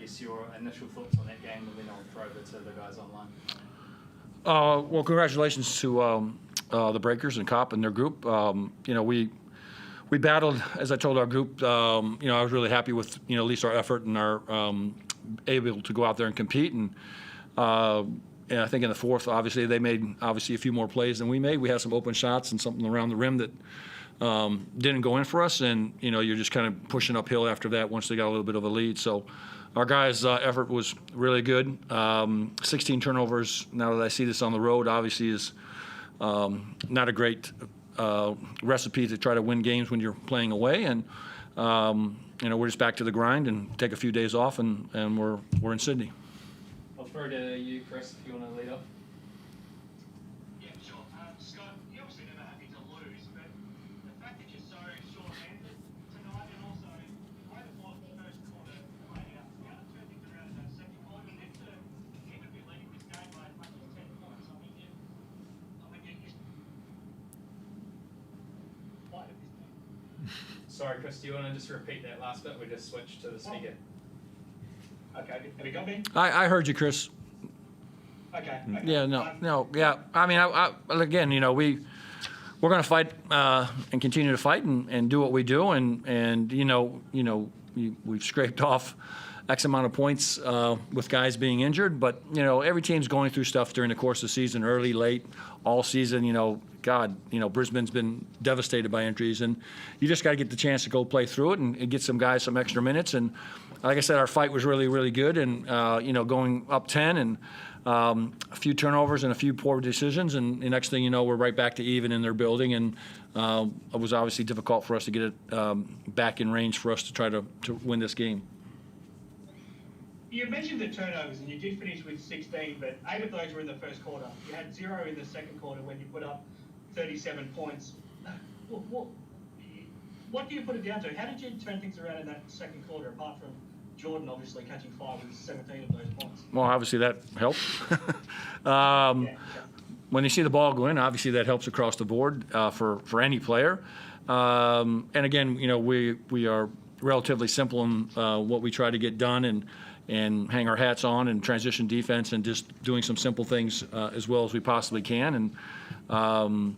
guess your initial thoughts on that game, and then I'll throw over to the guys online. Well, congratulations to the Breakers and Cop and their group. We battled, as I told our group. I was really happy with at least our effort and our able to go out there and compete. And I think in the fourth, obviously they made a few more plays than we made. We had some open shots and something around the rim that didn't go in for us. And you're just kind of pushing uphill after that once they got a little bit of a lead. So our guys' effort was really good. 16 turnovers. Now that I see this on the road, obviously is not a great recipe to try to win games when you're playing away. And we're just back to the grind and take a few days off, and we're in Sydney. I'll throw to you, Chris, if you want to lead off. Yeah, sure. Scott, you're obviously never happy to lose, but the fact that you're so short-handed tonight, and also the way the first quarter played out, you have to turn things around in that second quarter, and then to even be leading this game by as much as 10 points. I mean, you're quite at this point. Sorry, Chris, do you want to just repeat that last bit? We just switched to the speaker. Okay, have you got me? I heard you, Chris. Okay. Yeah, no, yeah. I mean, again, we're going to fight and continue to fight and do what we do, and we've scraped off X amount of points with guys being injured, but every team's going through stuff during the course of the season, early, late, all season. Brisbane's been devastated by injuries, and you just got to get the chance to go play through it and get some guys some extra minutes. And like I said, our fight was really, really good, and going up 10 and a few turnovers and a few poor decisions, and the next thing you know, we're right back to even in their building, and it was obviously difficult for us to get it back in range for us to try to win this game. You mentioned the turnovers, and you did finish with 16, but 8 of those were in the first quarter. You had 0 in the second quarter when you put up 37 points. What do you put it down to? How did you turn things around in that second quarter, apart from Jordan obviously catching 5 with 17 of those points? Well, obviously that helped. When you see the ball go in, obviously that helps across the board for any player. And again, we are relatively simple in what we try to get done, and hang our hats on and transition defense and just doing some simple things as well as we possibly can. And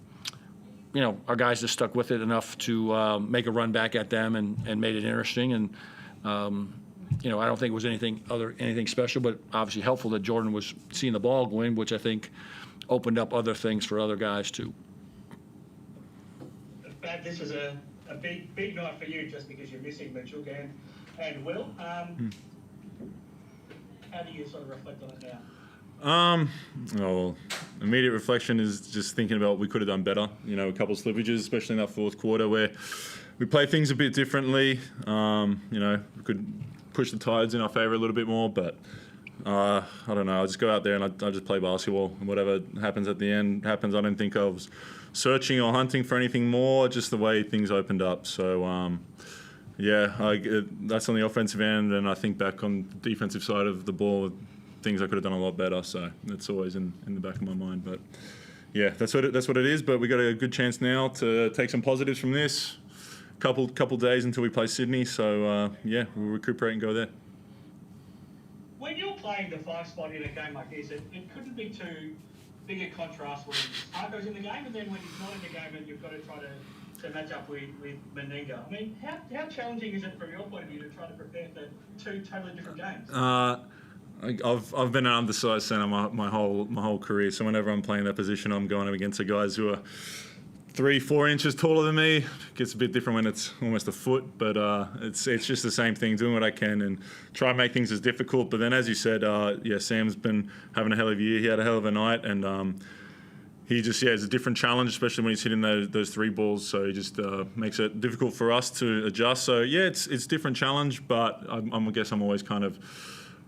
our guys just stuck with it enough to make a run back at them and made it interesting. And I don't think it was anything special, but obviously helpful that Jordan was seeing the ball go in, which I think opened up other things for other guys too. But this is a big night for you, just because you're missing Mitchell and Will. How do you sort of reflect on it now? Immediate reflection is just thinking about what we could have done better. A couple of slippages, especially in that fourth quarter where we play things a bit differently. We could push the tides in our favour a little bit more, but I don't know. I just go out there and I just play basketball, and whatever happens at the end happens. I don't think I was searching or hunting for anything more, just the way things opened up. So that's on the offensive end, and I think back on the defensive side of the ball, things I could have done a lot better. So that's always in the back of my mind. But yeah, that's what it is. But we got a good chance now to take some positives from this. Couple days until we play Sydney. So we'll recuperate and go there. When you're playing the 5 spot in a game like this, it couldn't be too big a contrast when Marco's in the game, and then when he's not in the game, and you've got to try to match up with Meninga. I mean, how challenging is it from your point of view to try to prepare for 2 totally different games? I've been an undersized centre my whole career, so whenever I'm playing that position, I'm going up against the guys who are 3-4 inches taller than me. It gets a bit different when it's almost a foot, but it's just the same thing, doing what I can and try and make things as difficult. But then, as you said, Sam's been having a hell of a year. He had a hell of a night, and he just it's a different challenge, especially when he's hitting those 3 balls. So he just makes it difficult for us to adjust. So it's a different challenge, but I guess I'm always kind of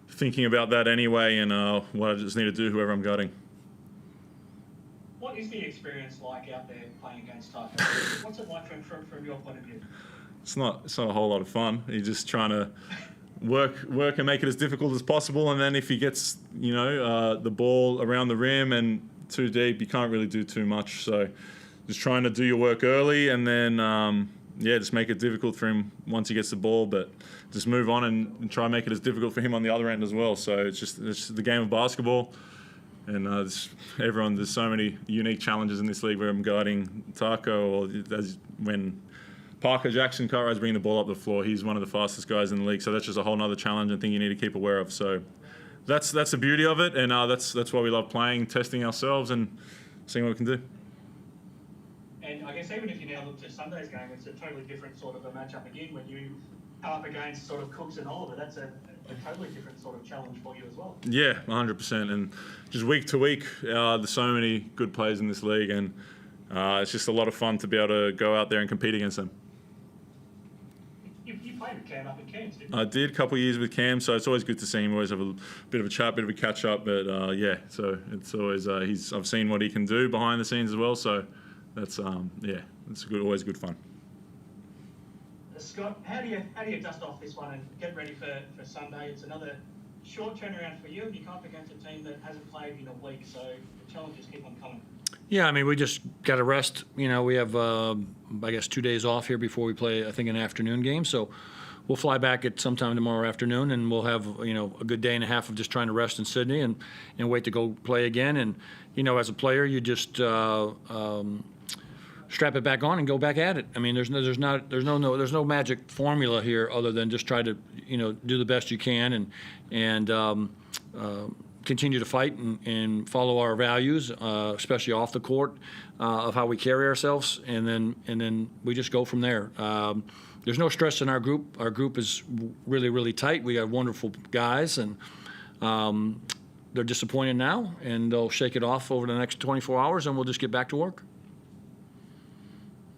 thinking about that anyway, and what I just need to do, whoever I'm guarding. What is the experience like out there playing against Taco? What's it like from your point of view? It's not a whole lot of fun. You're just trying to work and make it as difficult as possible, and then if he gets the ball around the rim and too deep, you can't really do too much. So just trying to do your work early, and then just make it difficult for him once he gets the ball, but just move on and try and make it as difficult for him on the other end as well. So it's just the game of basketball. And there's so many unique challenges in this league where I'm guarding Taco, or when Parker Jackson Cartwright's bringing the ball up the floor, he's one of the fastest guys in the league. So that's just a whole nother challenge and thing you need to keep aware of. So that's the beauty of it, and that's why we love playing, testing ourselves, and seeing what we can do. And I guess even if you now look to Sunday's game, it's a totally different sort of a matchup again. When you come up against sort of Cooks and Oliver, that's a totally different sort of challenge for you as well. Yeah, 100%. And just week to week, there's so many good players in this league, and it's just a lot of fun to be able to go out there and compete against them. You played with Cam up at Cairns, didn't you? I did a couple of years with Cam, so it's always good to see him. Always have a bit of a chat, bit of a catch up. But so it's always I've seen what he can do behind the scenes as well. So that's it's always good fun. Scott, how do you dust off this one and get ready for Sunday? It's another short turnaround for you, and you come up against a team that hasn't played in a week, so the challenges keep on coming. Yeah, I mean, we just got to rest. We have, I guess, 2 days off here before we play, I think, an afternoon game. So we'll fly back at sometime tomorrow afternoon, and we'll have, a good day and a half of just trying to rest in Sydney and wait to go play again. And, as a player, you just strap it back on and go back at it. I mean, there's no magic formula here other than just try to, do the best you can and continue to fight and follow our values, especially off the court, of how we carry ourselves, and then we just go from there. There's no stress in our group. Our group is really, really tight. We have wonderful guys, and they're disappointed now, and they'll shake it off over the next 24 hours, and we'll just get back to work.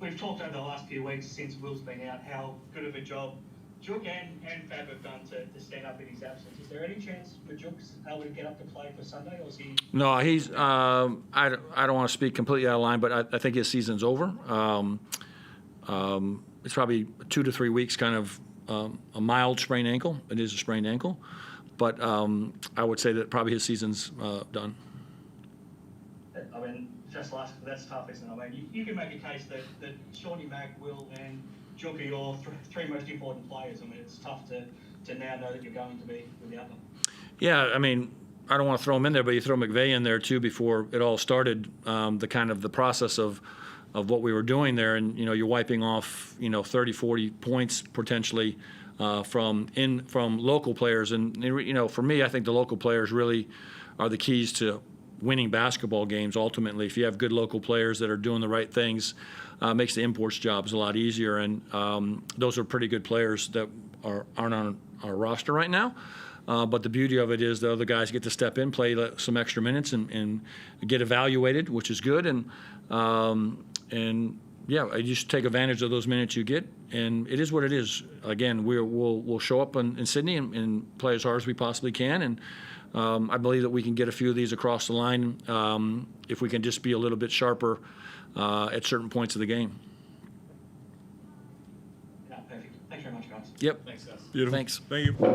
We've talked over the last few weeks since Will's been out how good of a job Juk and Fab have done to stand up in his absence. Is there any chance for Juk's able to get up to play for Sunday, or is he? No, he's. I don't want to speak completely out of line, but I think his season's over. It's probably 2 to 3 weeks, kind of a mild sprained ankle. It is a sprained ankle, but I would say that probably his season's done. I mean, just last, that's tough, isn't it? I mean, you can make a case that Shawnee Mack, Will, and Juk are your three most important players. I mean, it's tough to now know that you're going to be without them. Yeah, I mean, I don't want to throw him in there, but you throw McVeigh in there too before it all started. The process of what we were doing there, and you're wiping off 30, 40 points potentially from local players, and for me, I think the local players really are the keys to winning basketball games. Ultimately, if you have good local players that are doing the right things, makes the imports jobs a lot easier, and those are pretty good players that aren't on our roster right now. But the beauty of it is the other guys get to step in, play some extra minutes, and get evaluated, which is good. And you just take advantage of those minutes you get, and it is what it is. Again, we'll show up in Sydney and play as hard as we possibly can, and I believe that we can get a few of these across the line if we can just be a little bit sharper at certain points of the game. Yeah, perfect. Thanks very much, guys. Yep. Thanks, guys. Beautiful. Thanks. Thank you.